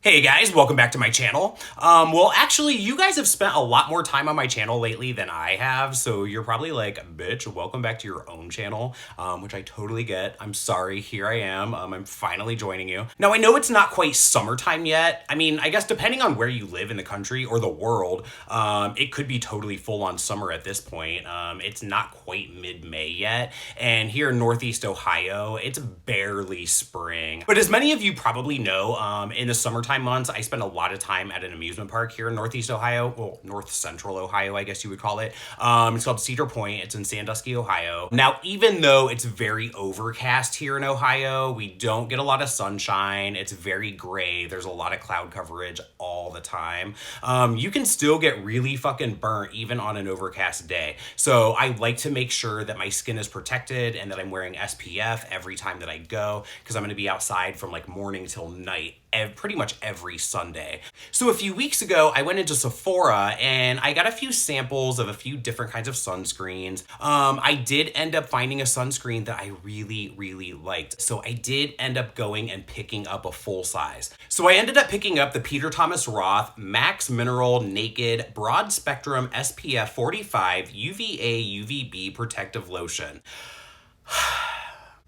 Hey guys, welcome back to my channel. Well, actually, you guys have spent a lot more time on my channel lately than I have, so you're probably like, bitch, welcome back to your own channel, which I totally get. I'm sorry, here I am. I'm finally joining you. Now, I know it's not quite summertime yet. I mean, I guess depending on where you live in the country or the world, it could be totally full-on summer at this point. It's not quite mid-May yet, and here in Northeast Ohio, it's barely spring. But as many of you probably know, in the summertime months, I spend a lot of time at an amusement park here in Northeast Ohio, well, North Central Ohio, I guess you would call it. It's called Cedar Point. It's in Sandusky, Ohio. Now, even though it's very overcast here in Ohio, we don't get a lot of sunshine. It's very gray. There's a lot of cloud coverage all the time. You can still get really fucking burnt even on an overcast day. So I like to make sure that my skin is protected and that I'm wearing SPF every time that I go, because I'm going to be outside from like morning till night pretty much every Sunday. So a few weeks ago, I went into Sephora and I got a few samples of a few different kinds of sunscreens. I did end up finding a sunscreen that I really liked. So I did end up going and picking up a full size. So I ended up picking up the Peter Thomas Roth Max Mineral Naked Broad Spectrum SPF 45 UVA UVB Protective Lotion.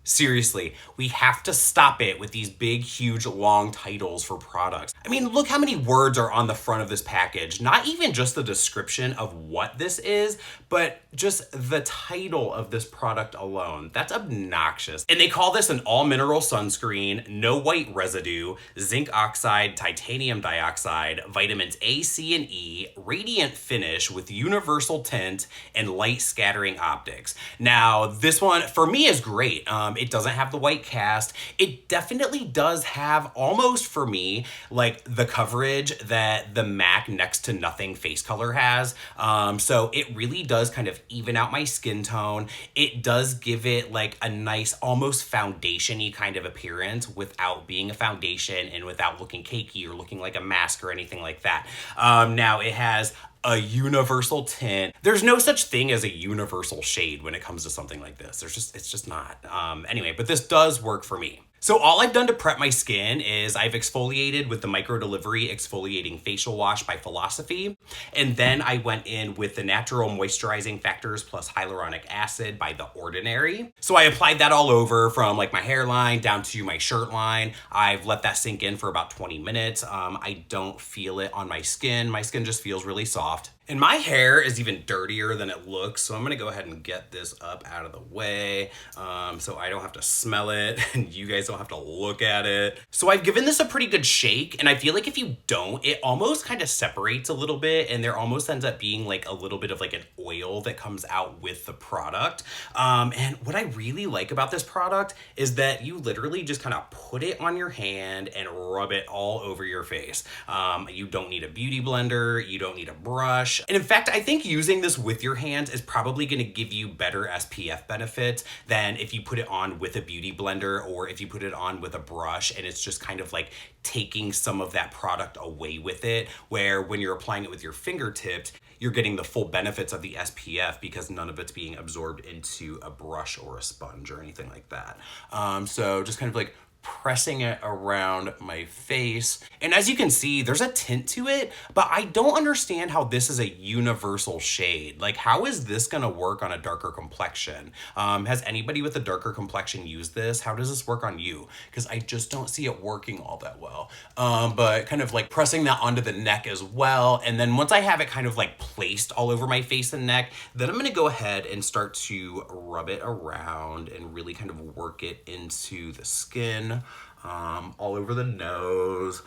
Seriously, we have to stop it with these big, huge, long titles for products. I mean, look how many words are on the front of this package. Not even just the description of what this is, but just the title of this product alone. That's obnoxious. And they call this an all-mineral sunscreen, no white residue, zinc oxide, titanium dioxide, vitamins A, C, and E, radiant finish with universal tint, and light scattering optics. Now, this one, for me, is great. It doesn't have the white cast. It definitely does have, almost for me, like the coverage that the MAC Next to Nothing face color has. So it really does kind of even out my skin tone. It does give it like a nice, almost foundation-y kind of appearance without being a foundation and without looking cakey or looking like a mask or anything like that. Now it has a universal tint. There's no such thing as a universal shade when it comes to something like this. It's just not. Anyway, but this does work for me. So all I've done to prep my skin is I've exfoliated with the Micro Delivery Exfoliating Facial Wash by Philosophy. And then I went in with the Natural Moisturizing Factors plus Hyaluronic Acid by The Ordinary. So I applied that all over from like my hairline down to my shirt line. I've let that sink in for about 20 minutes. I don't feel it on my skin. My skin just feels really soft. And my hair is even dirtier than it looks, so I'm gonna go ahead and get this up out of the way so I don't have to smell it and you guys don't have to look at it. So I've given this a pretty good shake, and I feel like if you don't, it almost kind of separates a little bit, and there almost ends up being like a little bit of like an oil that comes out with the product. And what I really like about this product is that you literally just kind of put it on your hand and rub it all over your face. You don't need a beauty blender, you don't need a brush. And in fact, I think using this with your hands is probably going to give you better SPF benefits than if you put it on with a beauty blender or if you put it on with a brush and it's just kind of like taking some of that product away with it, where when you're applying it with your fingertips, you're getting the full benefits of the SPF because none of it's being absorbed into a brush or a sponge or anything like that. So just kind of like pressing it around my face. And as you can see, there's a tint to it, but I don't understand how this is a universal shade. Like, how is this gonna work on a darker complexion? Has anybody with a darker complexion used this? How does this work on you? Because I just don't see it working all that well. But kind of like pressing that onto the neck as well. And then once I have it kind of like placed all over my face and neck, then I'm gonna go ahead and start to rub it around and really kind of work it into the skin. All over the nose,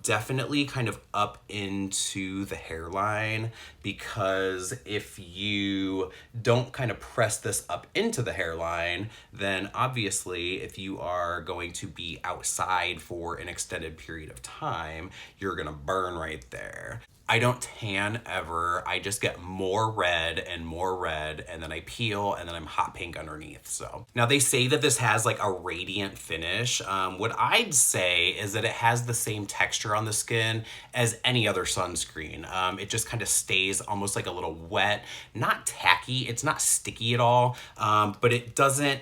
definitely kind of up into the hairline, because if you don't kind of press this up into the hairline, then obviously if you are going to be outside for an extended period of time, you're gonna burn right there. I don't tan ever. I just get more red, and then I peel, and then I'm hot pink underneath. So now they say that this has like a radiant finish. What I'd say is that it has the same texture on the skin as any other sunscreen. It just kind of stays almost like a little wet, not tacky. It's not sticky at all, but it doesn't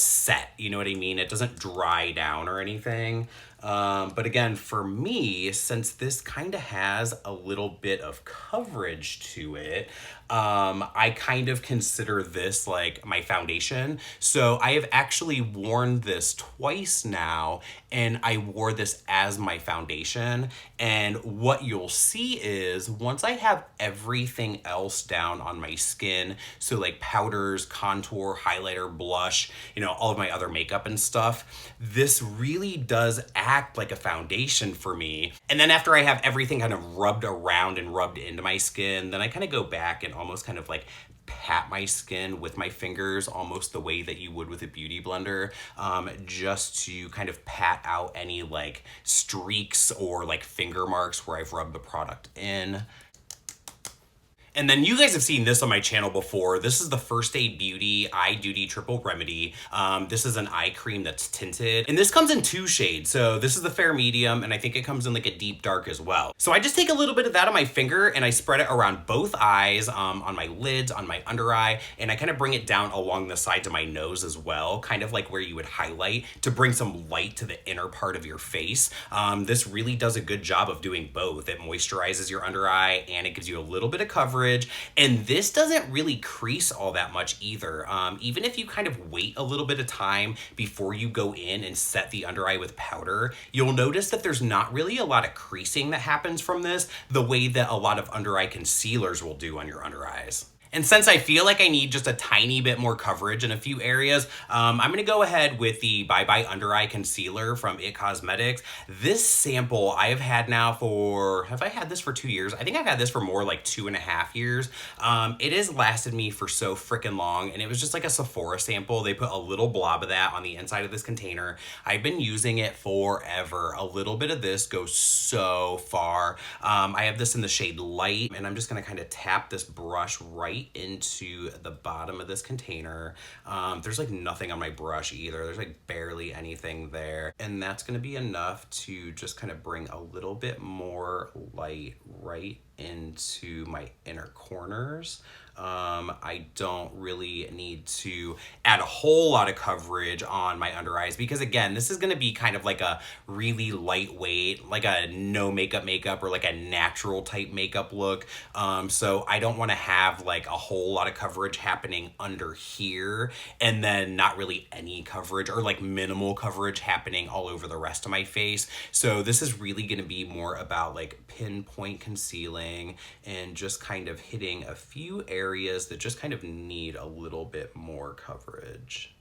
set, you know what I mean? It doesn't dry down or anything. But again, for me, since this kind of has a little bit of coverage to it, I kind of consider this like my foundation. So I have actually worn this twice now, and I wore this as my foundation. And what you'll see is once I have everything else down on my skin, so like powders, contour, highlighter, blush, all of my other makeup and stuff, this really does act like a foundation for me. And then after I have everything kind of rubbed around and rubbed into my skin, then I kind of go back and almost kind of like pat my skin with my fingers almost the way that you would with a beauty blender, just to kind of pat out any like streaks or like finger marks where I've rubbed the product in. And then you guys have seen this on my channel before. This is the First Aid Beauty Eye Duty Triple Remedy. This is an eye cream that's tinted. And this comes in 2 shades. So this is the fair medium, and I think it comes in like a deep dark as well. So I just take a little bit of that on my finger and I spread it around both eyes, on my lids, on my under eye, and I kind of bring it down along the sides of my nose as well, kind of like where you would highlight to bring some light to the inner part of your face. This really does a good job of doing both. It moisturizes your under eye and it gives you a little bit of coverage. And this doesn't really crease all that much either. Even if you kind of wait a little bit of time before you go in and set the under eye with powder, you'll notice that there's not really a lot of creasing that happens from this the way that a lot of under eye concealers will do on your under eyes. And since I feel like I need just a tiny bit more coverage in a few areas, I'm going to go ahead with the Bye Bye Under Eye Concealer from It Cosmetics. This sample I have had now for, have I had this for 2 years? I think I've had this for more like 2.5 years. It has lasted me for so freaking long, and it was just like a Sephora sample. They put a little blob of that on the inside of this container. I've been using it forever. A little bit of this goes so far. I have this in the shade Light, and I'm just going to kind of tap this brush right into the bottom of this container. There's like nothing on my brush either. There's like barely anything there. And that's gonna be enough to just kind of bring a little bit more light right into my inner corners. I don't really need to add a whole lot of coverage on my under eyes because again, this is going to be kind of like a really lightweight, like a no makeup or like a natural type makeup look. So I don't want to have like a whole lot of coverage happening under here and then not really any coverage or like minimal coverage happening all over the rest of my face. So this is really going to be more about like pinpoint concealing and just kind of hitting a few areas that just kind of need a little bit more coverage.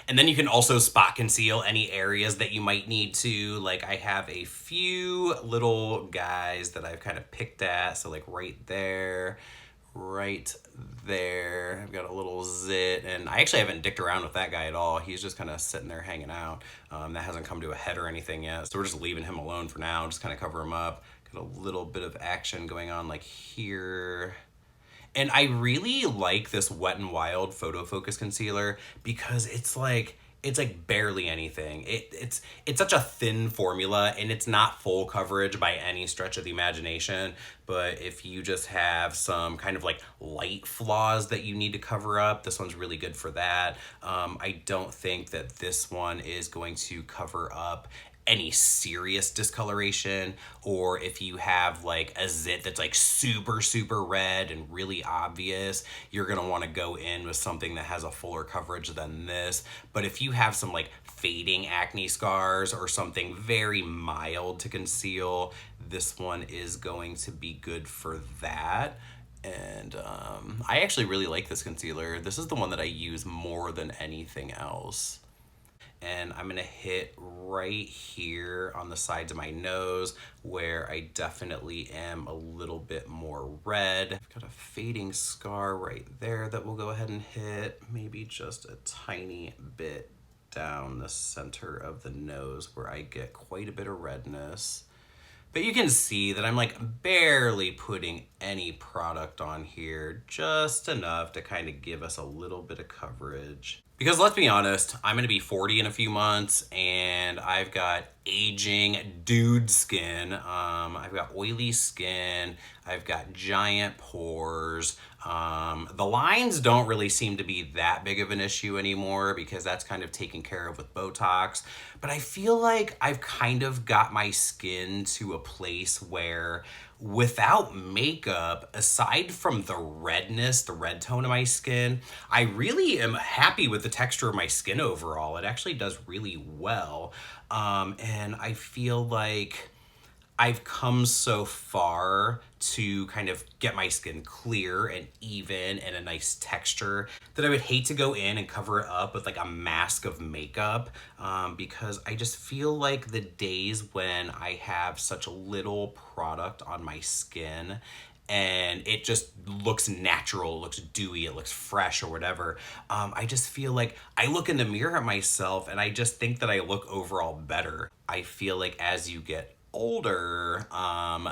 And then you can also spot conceal any areas that you might need to. Like I have a few little guys that I've kind of picked at. So like right there, I've got a little zit, and I actually haven't dicked around with that guy at all. He's just kind of sitting there hanging out. That hasn't come to a head or anything yet. So we're just leaving him alone for now, just kind of cover him up. Got a little bit of action going on like here. And I really like this Wet n Wild Photo Focus Concealer because it's like barely anything. It's such a thin formula and it's not full coverage by any stretch of the imagination. But if you just have some kind of like light flaws that you need to cover up, this one's really good for that. I don't think that this one is going to cover up any serious discoloration, or if you have like a zit that's like super red and really obvious, you're gonna want to go in with something that has a fuller coverage than this. But if you have some like fading acne scars or something very mild to conceal, this one is going to be good for that. And I actually really like this concealer. This is the one that I use more than anything else. And I'm gonna hit right here on the sides of my nose where I definitely am a little bit more red. I've got a fading scar right there that we'll go ahead and hit, maybe just a tiny bit down the center of the nose where I get quite a bit of redness. But you can see that I'm like barely putting any product on here, just enough to kind of give us a little bit of coverage. Because let's be honest, I'm gonna be 40 in a few months and I've got aging dude skin. I've got oily skin. I've got giant pores. The lines don't really seem to be that big of an issue anymore because that's kind of taken care of with Botox. But I feel like I've kind of got my skin to a place where without makeup, aside from the redness, the red tone of my skin, I really am happy with the texture of my skin overall. It actually does really well. And I feel like I've come so far to kind of get my skin clear and even and a nice texture that I would hate to go in and cover it up with like a mask of makeup, because I just feel like the days when I have such little product on my skin and it just looks natural, it looks dewy, it looks fresh or whatever. I just feel like I look in the mirror at myself and I just think that I look overall better. I feel like as you get older,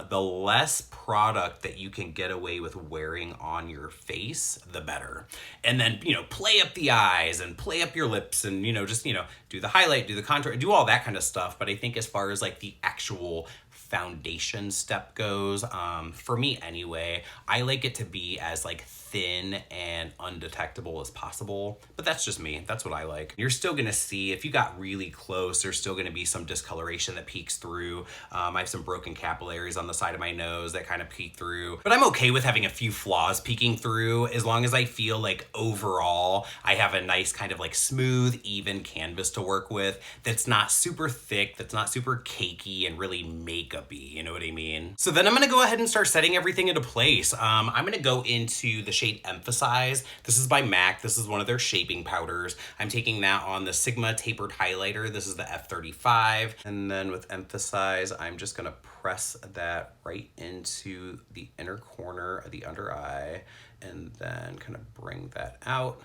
the less product that you can get away with wearing on your face, the better. And then, play up the eyes and play up your lips and, just, do the highlight, do the contour, do all that kind of stuff. But I think as far as like the actual foundation step goes, for me anyway, I like it to be as like thin and undetectable as possible, but that's just me. That's what I like. You're still gonna see, if you got really close, there's still gonna be some discoloration that peeks through. I have some broken capillaries on the side of my nose that kind of peek through, but I'm okay with having a few flaws peeking through as long as I feel like overall I have a nice kind of like smooth, even canvas to work with that's not super thick, that's not super cakey and really makeup-y, you know what I mean? So then I'm gonna go ahead and start setting everything into place. I'm gonna go into the shade Emphasize. This is by MAC. This is one of their shaping powders. I'm taking that on the Sigma Tapered Highlighter. This is the F35. And then with Emphasize, I'm just gonna press that right into the inner corner of the under eye and then kind of bring that out,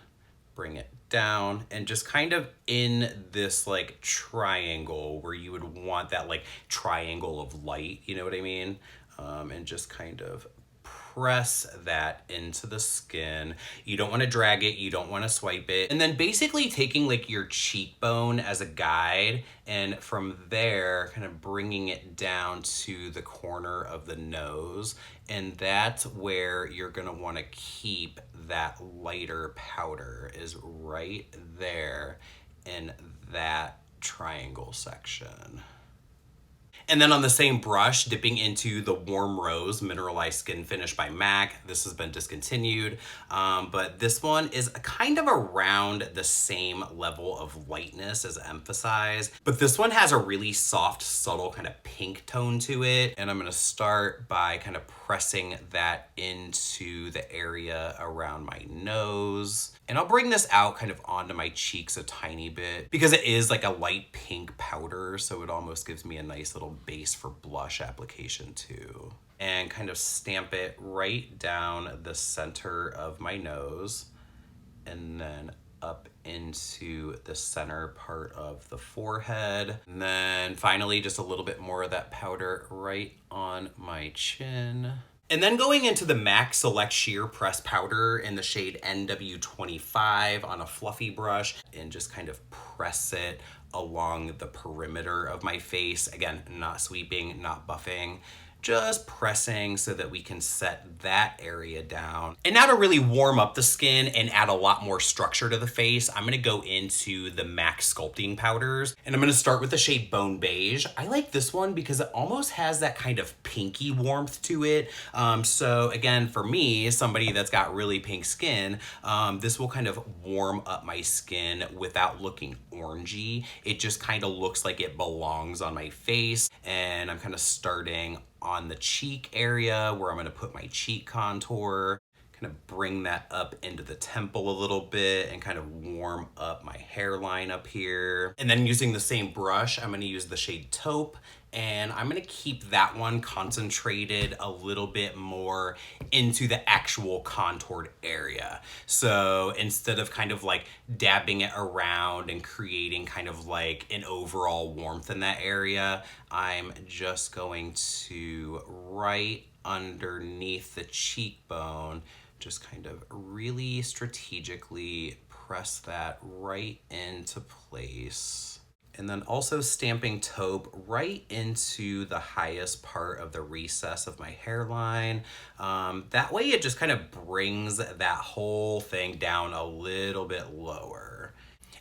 bring it down, and just kind of in this like triangle where you would want that like triangle of light, you know what I mean? And just kind of press that into the skin. You don't want to drag it, you don't want to swipe it. And then basically taking like your cheekbone as a guide and from there kind of bringing it down to the corner of the nose. And that's where you're going to want to keep that lighter powder, is right there in that triangle section. And then on the same brush, dipping into the Warm Rose Mineralized Skin Finish by MAC. This has been discontinued, but this one is kind of around the same level of lightness as Emphasize. But this one has a really soft, subtle kind of pink tone to it. And I'm gonna start by kind of pressing that into the area around my nose. And I'll bring this out kind of onto my cheeks a tiny bit because it is like a light pink powder, so it almost gives me a nice little base for blush application too. And kind of stamp it right down the center of my nose and then up into the center part of the forehead. And then finally, just a little bit more of that powder right on my chin. And then going into the MAC Select Sheer Press Powder in the shade NW25 on a fluffy brush and just kind of press it along the perimeter of my face. Again, not sweeping, not buffing, just pressing so that we can set that area down. And now to really warm up the skin and add a lot more structure to the face, I'm gonna go into the MAC Sculpting Powders. And I'm gonna start with the shade Bone Beige. I like this one because it almost has that kind of pinky warmth to it. So again, for me, somebody that's got really pink skin, this will kind of warm up my skin without looking orangey. It just kind of looks like it belongs on my face. And I'm kind of starting on the cheek area where I'm gonna put my cheek contour, kind of bring that up into the temple a little bit and kind of warm up my hairline up here. And then using the same brush, I'm gonna use the shade Taupe, and I'm gonna keep that one concentrated a little bit more into the actual contoured area. So instead of kind of like dabbing it around and creating kind of like an overall warmth in that area, I'm just going to right underneath the cheekbone, just kind of really strategically press that right into place. And then also stamping taupe right into the highest part of the recess of my hairline. That way it just kind of brings that whole thing down a little bit lower.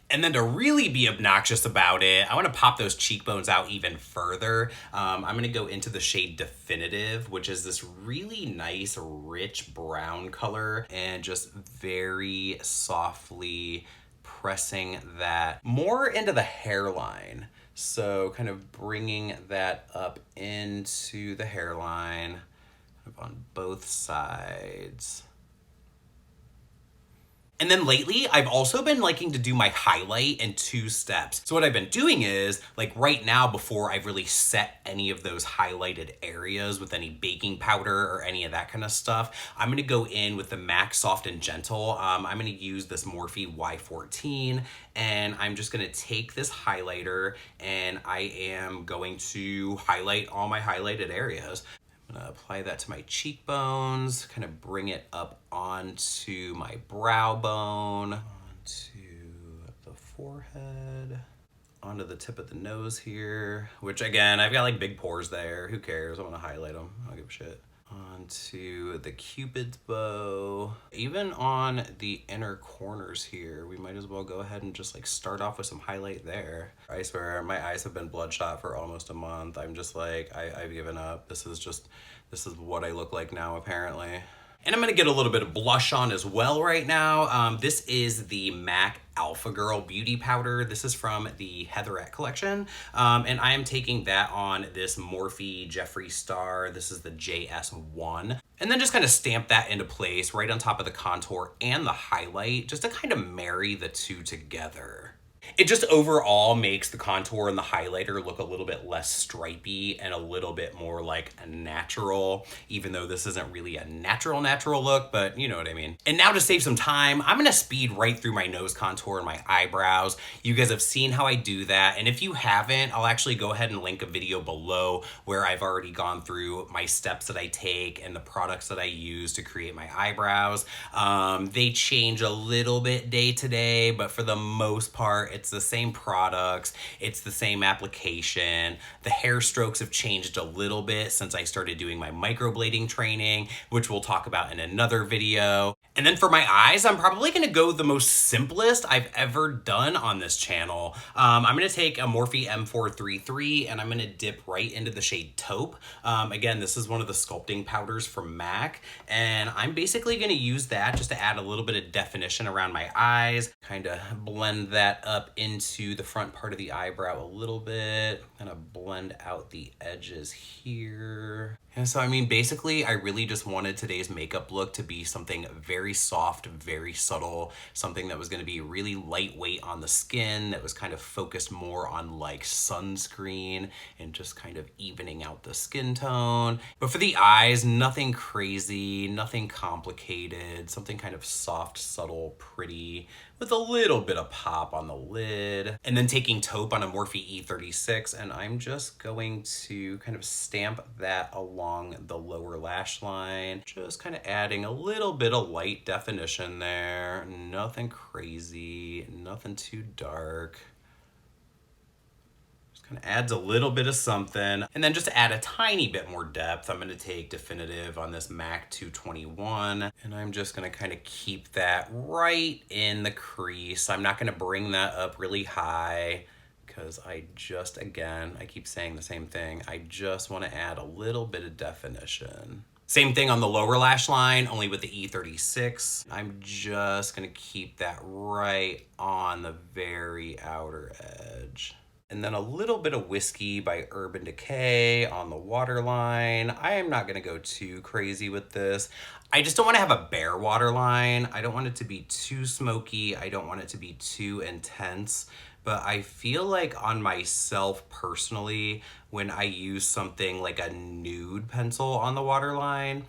And then to really be obnoxious about it, I want to pop those cheekbones out even further. I'm going to go into the shade Definitive, which is this really nice, rich brown color, and just very softly pressing that more into the hairline. So kind of bringing that up into the hairline on both sides. And then lately, I've also been liking to do my highlight in 2 steps. So what I've been doing is, like right now, before I've really set any of those highlighted areas with any baking powder or any of that kind of stuff, I'm gonna go in with the MAC Soft and Gentle. I'm gonna use this Morphe Y14, and I'm just gonna take this highlighter and I am going to highlight all my highlighted areas. I'm gonna apply that to my cheekbones, kind of bring it up onto my brow bone, onto the forehead, onto the tip of the nose here, which again, I've got like big pores there. Who cares? I wanna highlight them. I don't give a shit. Onto the Cupid's bow. Even on the inner corners here, we might as well go ahead and just like start off with some highlight there. I swear, my eyes have been bloodshot for almost a month. I'm just like, I've given up. This is what I look like now, apparently. And I'm gonna get a little bit of blush on as well right now. This is the MAC Alpha Girl Beauty Powder. This is from the Heatherette collection. And I am taking that on this Morphe Jeffree Star. This is the JS1. And then just kind of stamp that into place right on top of the contour and the highlight, just to kind of marry the two together. It just overall makes the contour and the highlighter look a little bit less stripy and a little bit more like a natural, even though this isn't really a natural look, but you know what I mean. And now to save some time, I'm gonna speed right through my nose contour and my eyebrows. You guys have seen how I do that, and if you haven't, I'll actually go ahead and link a video below where I've already gone through my steps that I take and the products that I use to create my eyebrows. They change a little bit day to day, but for the most part, it's the same products, it's the same application. The hair strokes have changed a little bit since I started doing my microblading training, which we'll talk about in another video. And then for my eyes, I'm probably gonna go the most simplest I've ever done on this channel. I'm gonna take a Morphe M433 and I'm gonna dip right into the shade Taupe. Again, this is one of the sculpting powders from MAC, and I'm basically gonna use that just to add a little bit of definition around my eyes, kind of blend that up into the front part of the eyebrow a little bit, kind of blend out the edges here. And so, I mean, basically, I really just wanted today's makeup look to be something very soft, very subtle, something that was going to be really lightweight on the skin, that was kind of focused more on like sunscreen and just kind of evening out the skin tone. But for the eyes, nothing crazy, nothing complicated, something kind of soft, subtle, pretty, with a little bit of pop on the lid. And then taking taupe on a Morphe E36, and I'm just going to kind of stamp that along the lower lash line, just kind of adding a little bit of light definition there. Nothing crazy, nothing too dark. Adds a little bit of something. And then just to add a tiny bit more depth, I'm gonna take Definitive on this MAC 221, and I'm just gonna kind of keep that right in the crease. I'm not gonna bring that up really high because I just, again, I keep saying the same thing. I just wanna add a little bit of definition. Same thing on the lower lash line, only with the E36. I'm just gonna keep that right on the very outer edge. And then a little bit of Whiskey by Urban Decay on the waterline. I am not gonna go too crazy with this. I just don't wanna have a bare waterline. I don't want it to be too smoky. I don't want it to be too intense. But I feel like on myself personally, when I use something like a nude pencil on the waterline,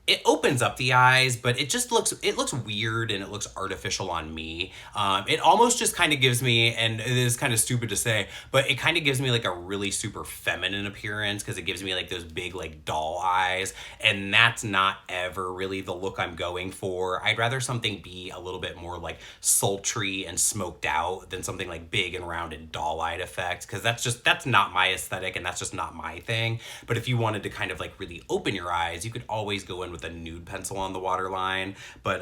it opens up the eyes, but it looks weird and it looks artificial on me. It almost just kind of gives me, and it is kind of stupid to say, but it kind of gives me like a really super feminine appearance because it gives me like those big like doll eyes, and that's not ever really the look I'm going for. I'd rather something be a little bit more like sultry and smoked out than something like big and round and doll-eyed effect, because that's not my aesthetic and that's just not my thing. But if you wanted to kind of like really open your eyes, you could always go in with a nude pencil on the waterline. But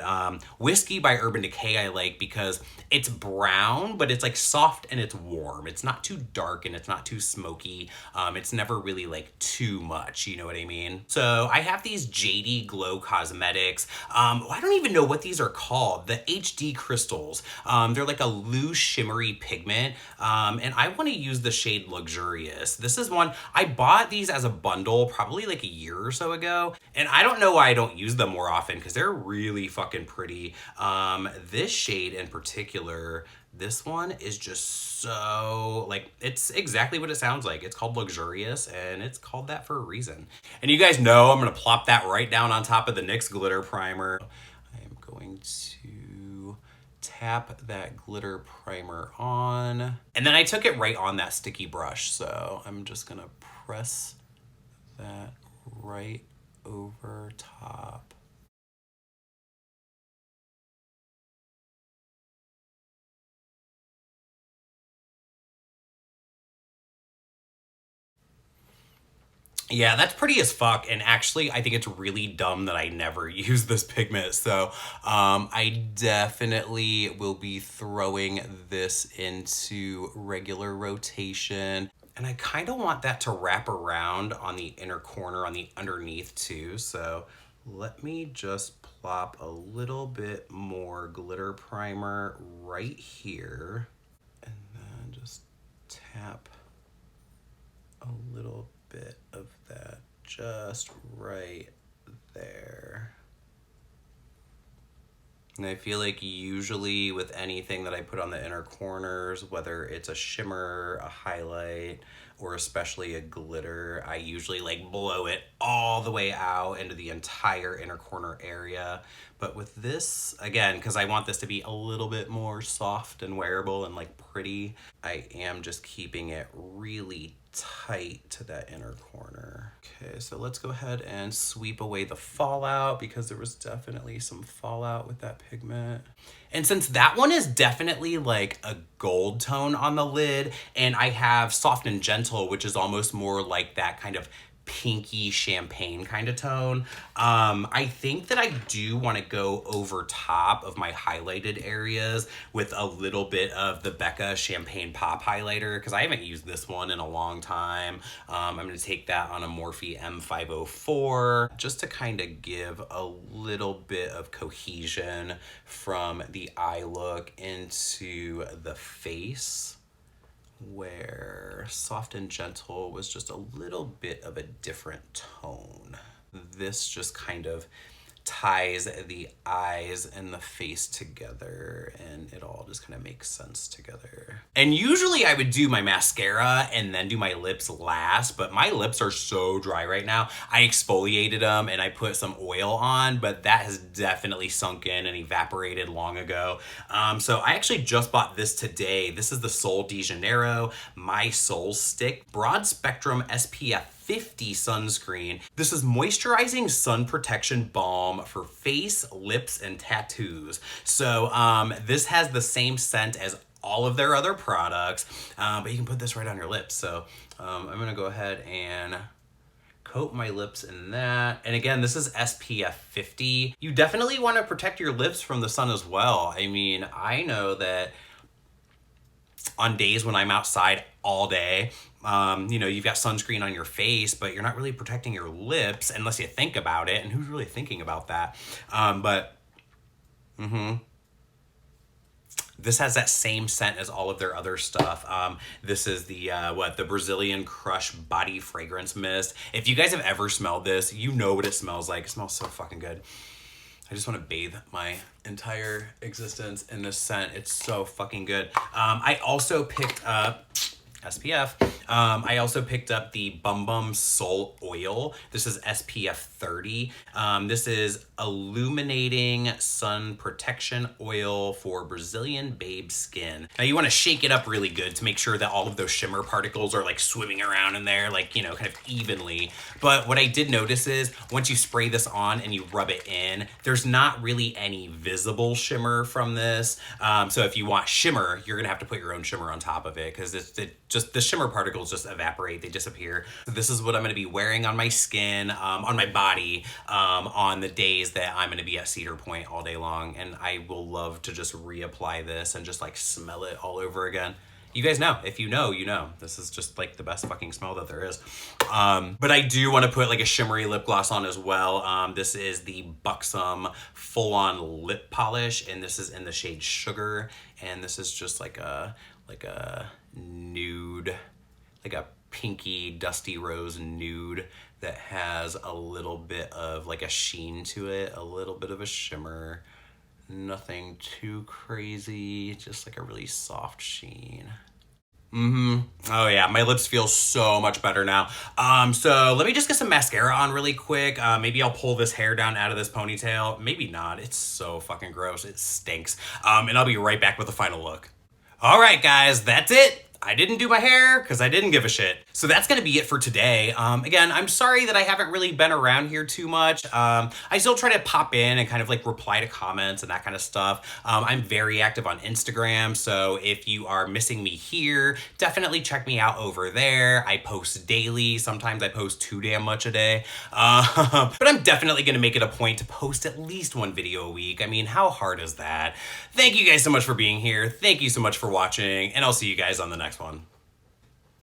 Whiskey by Urban Decay I like because it's brown, but it's like soft and it's warm. It's not too dark and it's not too smoky. It's never really like too much, you know what I mean? So I have these JD Glow Cosmetics. I don't even know what these are called. The HD crystals. They're like a loose shimmery pigment. And I want to use the shade Luxurious. This is one, I bought these as a bundle probably like a year or so ago. And I don't know why I don't use them more often because they're really fucking pretty. This shade in particular, this one is just so, like, it's exactly what it sounds like. It's called Luxurious, and it's called that for a reason. And you guys know I'm going to plop that right down on top of the NYX glitter primer. I am going to tap that glitter primer on. And then I took it right on that sticky brush, so I'm just going to press that right over top. Yeah, that's pretty as fuck. And actually, I think it's really dumb that I never use this pigment. So I definitely will be throwing this into regular rotation. And I kind of want that to wrap around on the inner corner, on the underneath too. So let me just plop a little bit more glitter primer right here. And then just tap a little bit of that just right there. And I feel like usually with anything that I put on the inner corners, whether it's a shimmer, a highlight, or especially a glitter, I usually like blow it all the way out into the entire inner corner area. But with this, again, because I want this to be a little bit more soft and wearable and like pretty, I am just keeping it really tight to that inner corner. Okay, so let's go ahead and sweep away the fallout because there was definitely some fallout with that pigment. And since that one is definitely like a gold tone on the lid, and I have Soft and Gentle, which is almost more like that kind of pinky champagne kind of tone. I think that I do want to go over top of my highlighted areas with a little bit of the Becca Champagne Pop highlighter because I haven't used this one in a long time. I'm going to take that on a Morphe M504 just to kind of give a little bit of cohesion from the eye look into the face, where Soft and Gentle was just a little bit of a different tone. This just kind of ties the eyes and the face together, and it all just kind of makes sense together. And usually I would do my mascara and then do my lips last, but my lips are so dry right now. I exfoliated them and I put some oil on, but that has definitely sunk in and evaporated long ago. So I actually just bought this today. This is the Sol de Janeiro My Soul Stick Broad Spectrum SPF 50 sunscreen. This is moisturizing sun protection balm for face, lips, and tattoos. So this has the same scent as all of their other products, but you can put this right on your lips. So I'm gonna go ahead and coat my lips in that. And again, this is SPF 50. You definitely want to protect your lips from the sun as well. I mean, I know that on days when I'm outside all day, you know, you've got sunscreen on your face, but you're not really protecting your lips unless you think about it. And who's really thinking about that? This has that same scent as all of their other stuff. This is the the Brazilian Crush Body Fragrance Mist. If you guys have ever smelled this, you know what it smells like. It smells so fucking good. I just want to bathe my entire existence in this scent. It's so fucking good. I also picked up SPF. I also picked up the Bum Bum Soul Oil. This is SPF 30. This is illuminating sun protection oil for Brazilian babe skin. Now you want to shake it up really good to make sure that all of those shimmer particles are like swimming around in there, like, you know, kind of evenly. But what I did notice is once you spray this on and you rub it in, there's not really any visible shimmer from this. So if you want shimmer, you're gonna have to put your own shimmer on top of it because just the shimmer particles just evaporate, they disappear. So this is what I'm gonna be wearing on my skin, on my body, on the days that I'm gonna be at Cedar Point all day long. And I will love to just reapply this and just like smell it all over again. You guys know, if you know, you know. This is just like the best fucking smell that there is. But I do want to put like a shimmery lip gloss on as well. This is the Buxom Full On Lip Polish, and this is in the shade Sugar. And this is just like a nude, like a pinky dusty rose nude that has a little bit of like a sheen to it, a little bit of a shimmer. Nothing too crazy, just like a really soft sheen. Oh yeah, my lips feel so much better now. So let me just get some mascara on really quick. Maybe I'll pull this hair down out of this ponytail. Maybe not, it's so fucking gross, it stinks. And I'll be right back with the final look. All right, guys, that's it. I didn't do my hair because I didn't give a shit. So that's going to be it for today. Again, I'm sorry that I haven't really been around here too much. I still try to pop in and kind of like reply to comments and that kind of stuff. I'm very active on Instagram. So if you are missing me here, definitely check me out over there. I post daily. Sometimes I post too damn much a day. But I'm definitely going to make it a point to post at least one video a week. I mean, how hard is that? Thank you guys so much for being here. Thank you so much for watching, and I'll see you guys on the next one.